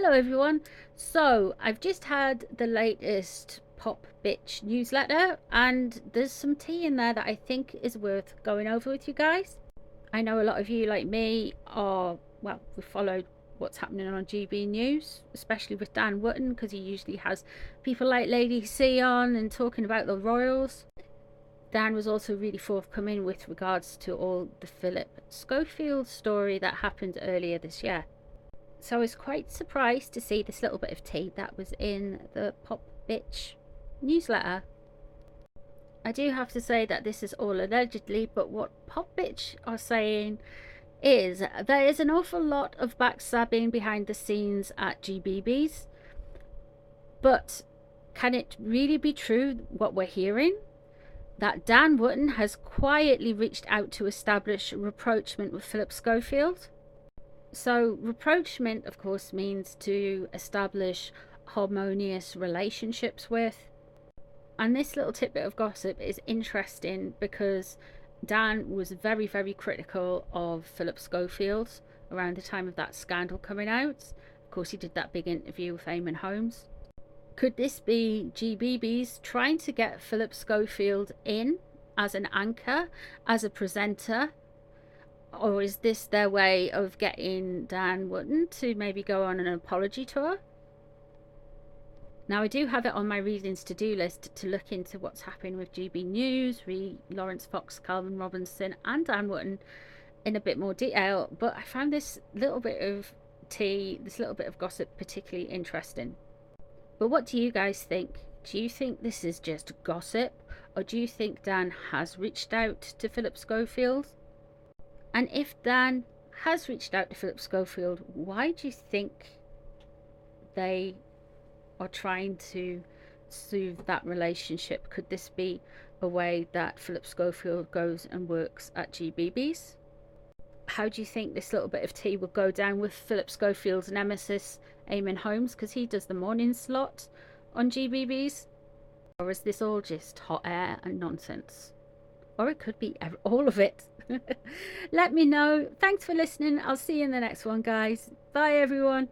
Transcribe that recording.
Hello everyone. So I've just had the latest Pop Bitch newsletter and there's some tea in there that I think is worth going over with you guys. I know a lot of you like me we followed what's happening on GB News, especially with Dan Wooton, because he usually has people like Lady C on and talking about the royals. Dan was also really forthcoming with regards to all the Phillip Schofield story that happened earlier this year. So I was quite surprised to see this little bit of tea that was in the Pop Bitch newsletter. I do have to say that this is all allegedly, but what Pop Bitch are saying is there is an awful lot of backstabbing behind the scenes at GBB's, but can it really be true what we're hearing? That Dan Wooton has quietly reached out to establish rapprochement with Phillip Schofield? So rapprochement, of course, means to establish harmonious relationships with. And this little tidbit of gossip is interesting because Dan was very, very critical of Phillip Schofield around the time of that scandal coming out. Of course, he did that big interview with Eamon Holmes. Could this be GBB's trying to get Phillip Schofield in as an anchor, as a presenter? Or is this their way of getting Dan Wooton to maybe go on an apology tour? Now, I do have it on my readings to-do list to look into what's happening with GB News, Lawrence Fox, Calvin Robinson and Dan Wooton in a bit more detail, but I found this little bit of tea, this little bit of gossip particularly interesting. But what do you guys think? Do you think this is just gossip, or do you think Dan has reached out to Phillip Schofield? And if Dan has reached out to Phillip Schofield, why do you think they are trying to soothe that relationship? Could this be a way that Phillip Schofield goes and works at GBB's? How do you think this little bit of tea will go down with Phillip Schofield's nemesis, Eamon Holmes, because he does the morning slot on GBB's? Or is this all just hot air and nonsense? Or it could be all of it. Let me know. Thanks for listening. I'll see you in the next one, guys. Bye, everyone.